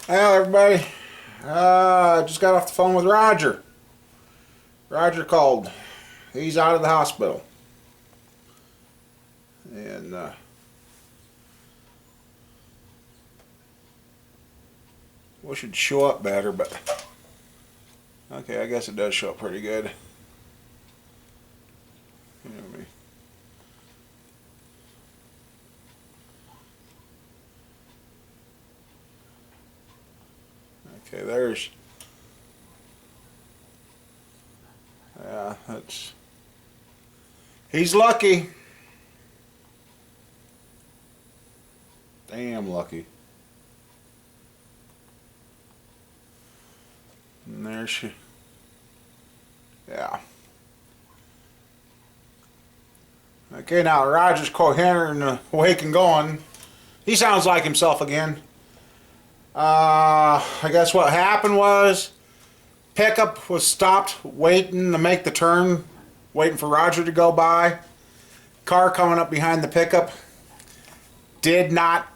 Hello everybody. I just got off the phone with Roger. Roger called. He's out of the hospital. And wish it'd show up better, but okay, I guess it does show up pretty good. You know what I mean? Okay, there's, yeah, he's lucky. Damn lucky. And there she, yeah. Okay, now Roger's coherent and awake and going. He sounds like himself again. I guess what happened was pickup was stopped waiting to make the turn, waiting for Roger to go by. Car coming up behind the pickup did not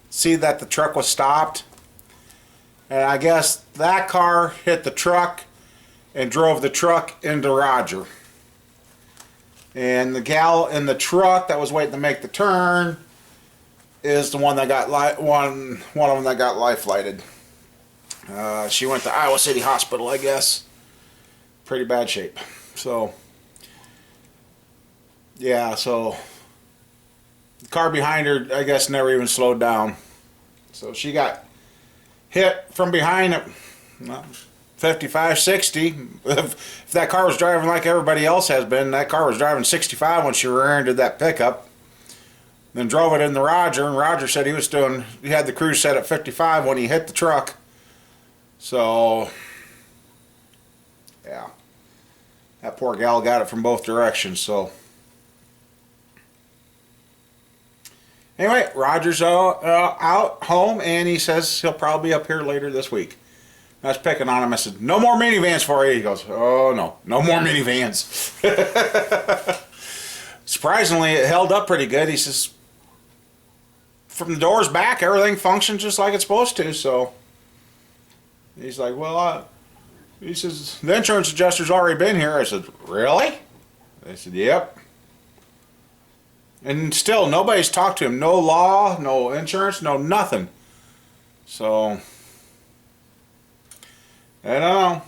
see that the truck was stopped, and I guess that car hit the truck and drove the truck into Roger. And the gal in the truck that was waiting to make the turn is the one that got one of them that got life flighted. She went to Iowa City Hospital, I guess. Pretty bad shape. So yeah, so the car behind her, I guess, never even slowed down. So she got hit from behind at 55, 60. If that car was driving like everybody else has been, that car was driving 65 when she rear-ended that pickup. Then drove it into Roger, and Roger said he had the cruise set at 55 when he hit the truck. So yeah, that poor gal got it from both directions. So anyway, Roger's out home, and he says he'll probably be up here later this week. I was picking on him. I said, "No more minivans for you." He goes, "Oh no, no more minivans." Surprisingly, it held up pretty good. He says, from the doors back, everything functions just like it's supposed to. So he's like, well, he says, the insurance adjuster's already been here. I said, really? They said, yep. And still, nobody's talked to him. No law, no insurance, no nothing. So I don't know.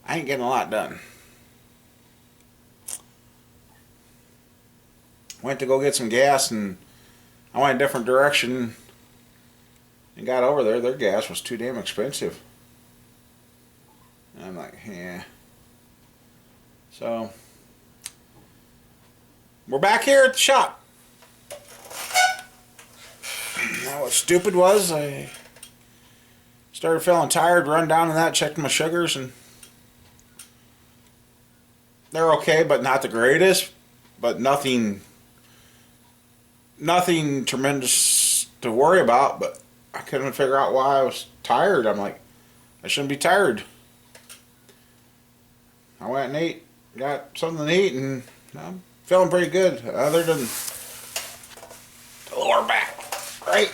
I ain't getting a lot done. Went to go get some gas, and I went a different direction and got over there. Their gas was too damn expensive. And I'm like, yeah. So we're back here at the shop. Now what stupid was, I started feeling tired, run down to that, checked my sugars, and they're okay, but not the greatest. But nothing tremendous to worry about. But I couldn't figure out why I was tired. I'm like, I shouldn't be tired. I went and ate, got something to eat, and I'm feeling pretty good. Other than the lower back, right?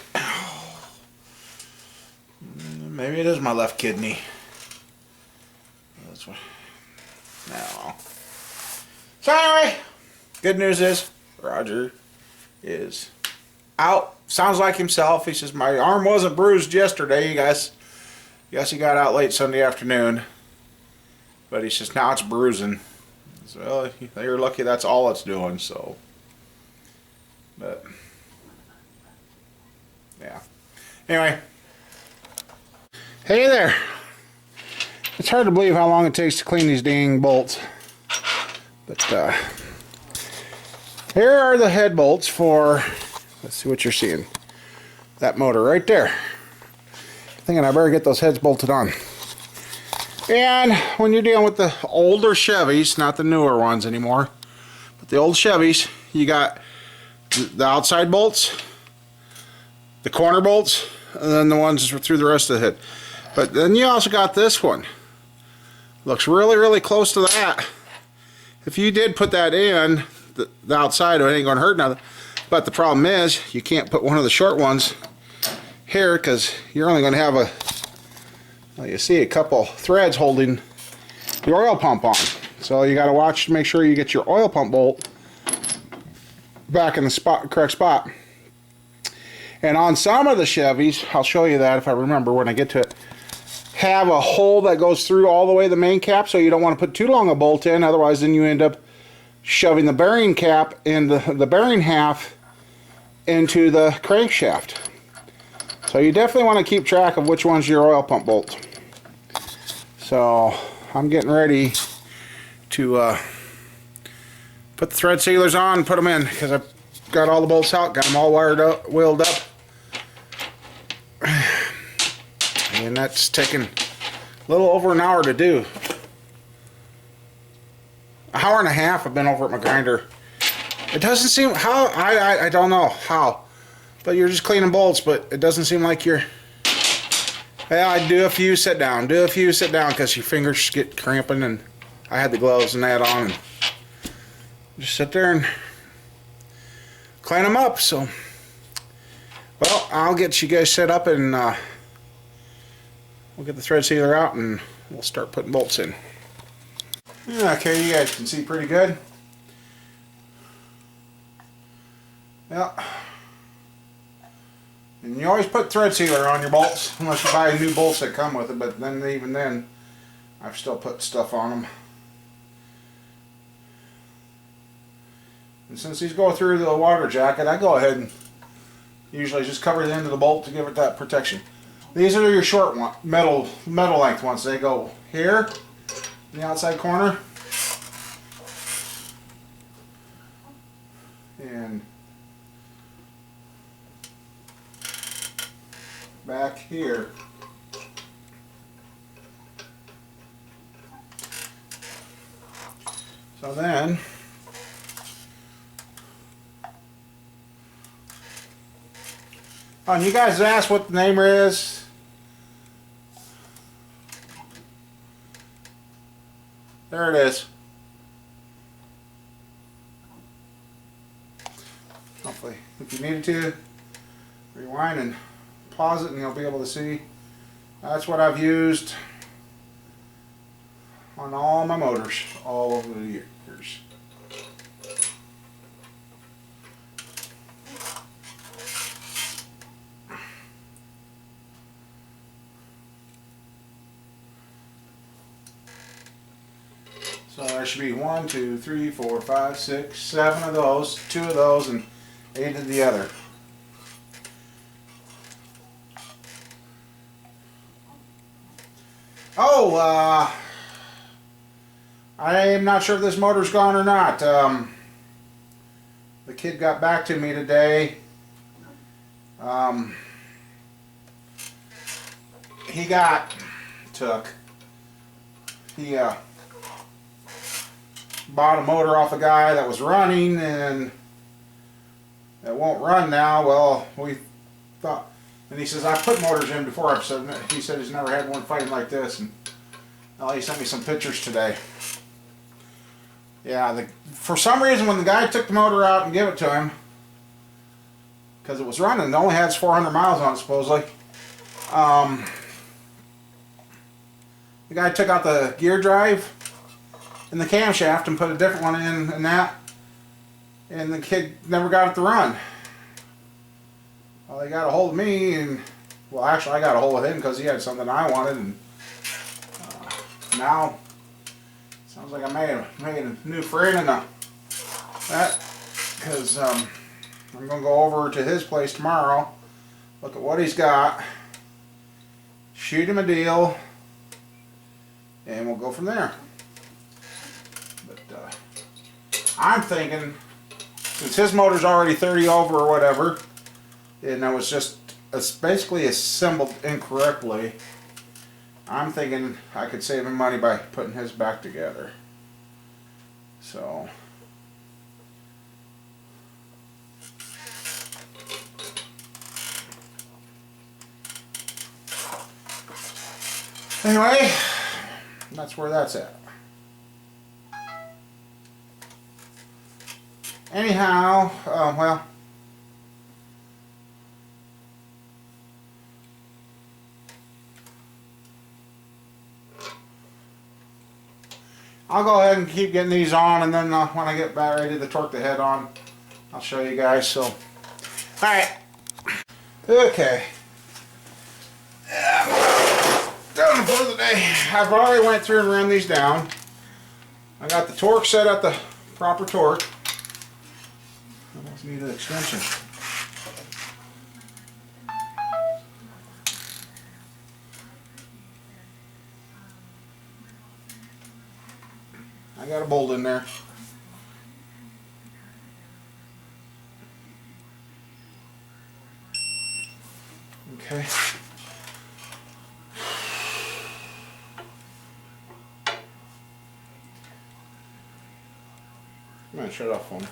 Maybe it is my left kidney. That's what. No. So anyway, good news is Roger is out. Sounds like himself. He says, my arm wasn't bruised yesterday. You guys, he got out late Sunday afternoon. But he says, now it's bruising. So, well, you're lucky that's all it's doing. So, but yeah. Anyway. Hey there. It's hard to believe how long it takes to clean these dang bolts. But here are the head bolts for, let's see what you're seeing. That motor right there. Thinking I better get those heads bolted on. And when you're dealing with the older Chevys, not the newer ones anymore, but the old Chevys, you got the outside bolts, the corner bolts, and then the ones through the rest of the head. But then you also got this one. Looks really, really close to that. if you did put that in, the outside of it ain't going to hurt nothing. But the problem is, you can't put one of the short ones here because you're only going to have a, well, you see a couple threads holding the oil pump on. So you got to watch to make sure you get your oil pump bolt back in the correct spot. And on some of the Chevys, I'll show you that if I remember when I get to it, have a hole that goes through all the way the main cap, so you don't want to put too long a bolt in, otherwise then you end up shoving the bearing cap and the bearing half into the crankshaft. So you definitely want to keep track of which one's your oil pump bolt. So I'm getting ready to put the thread sealers on and put them in, because I've got all the bolts out, got them all wired up, wheeled up. And that's taken a little over an hour to do. An hour and a half I've been over at my grinder. It doesn't seem, how, I don't know how, but you're just cleaning bolts, but it doesn't seem like you're, well, I do a few sit down, because your fingers get cramping, and I had the gloves and that on, and just sit there and clean them up. So, well, I'll get you guys set up, and we'll get the thread sealer out and we'll start putting bolts in. Okay, you guys can see pretty good. Yeah. And you always put thread sealer on your bolts, unless you buy new bolts that come with it, but then even then, I've still put stuff on them. And since these go through the water jacket, I go ahead and usually just cover the end of the bolt to give it that protection. These are your short one, metal length ones. They go here in the outside corner and back here. So then and you guys asked what the name is. There it is. Hopefully, if you needed to, rewind and pause it and you'll be able to see. That's what I've used on all my motors all over the years. So there should be 1, 2, 3, 4, 5, 6, 7 of those, 2 of those, and 8 of the other. Oh, I am not sure if this motor's gone or not. The kid got back to me today. He bought a motor off a guy that was running, and it won't run now. Well, we thought, and he says, I've put motors in before. He said he's never had one fighting like this, and well, he sent me some pictures today. Yeah, for some reason when the guy took the motor out and gave it to him, because it was running, it only has 400 miles on it supposedly. The guy took out the gear drive and the camshaft and put a different one in and that, and the kid never got it to run. Well, he got a hold of me, and well, actually I got a hold of him because he had something I wanted, and now sounds like I made a new friend in that, because I'm gonna go over to his place tomorrow, look at what he's got, shoot him a deal, and we'll go from there. But I'm thinking, since his motor's already 30 over or whatever, and it was just basically assembled incorrectly, I'm thinking I could save him money by putting his back together. So anyway, that's where that's at. anyhow, well, I'll go ahead and keep getting these on, and then when I get back ready to torque the head on, I'll show you guys. So, alright. Okay. Done for the day. I've already went through and ran these down. I got the torque set at the proper torque. I just need an extension. I got a bolt in there. Okay. I'm gonna shut off on it.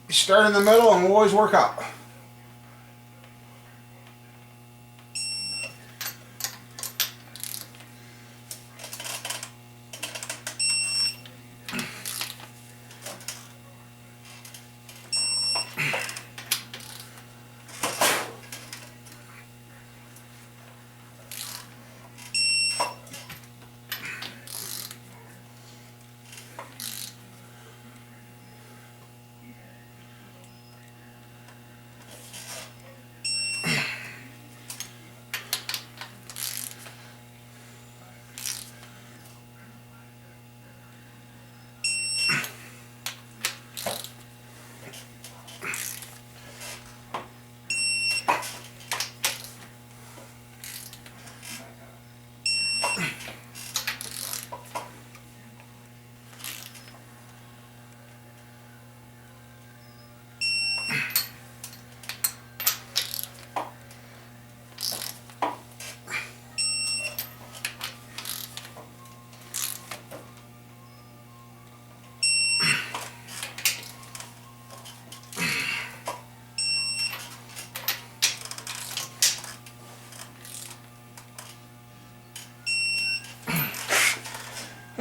You start in the middle and we'll always work out.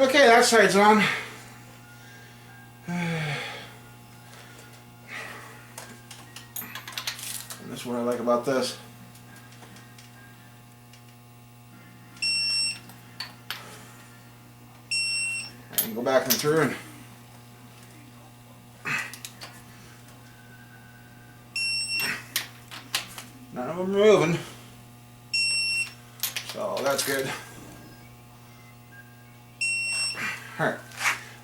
Okay, that side's on. And that's what I like about this. I can go back and through and none of them are moving. So that's good. Alright,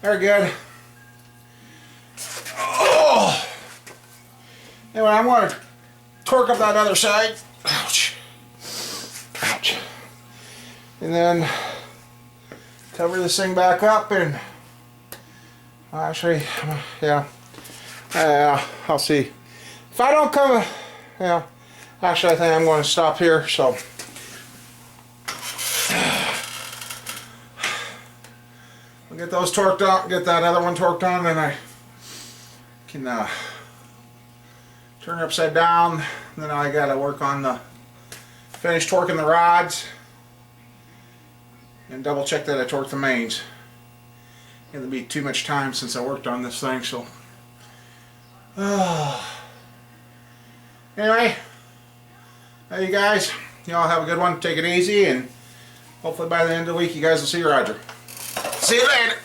they're good. Oh! Anyway, I want to torque up that other side. Ouch. Ouch. And then cover this thing back up and actually, yeah. I'll see. If I don't cover, yeah. Actually, I think I'm going to stop here, so. Get those torqued up, get that other one torqued on, then I can turn it upside down. Then I got to work on the finish torquing the rods and double check that I torqued the mains. It'll be too much time since I worked on this thing, so. Anyway, hey you guys, you all have a good one. Take it easy, and hopefully by the end of the week you guys will see Roger. See you later.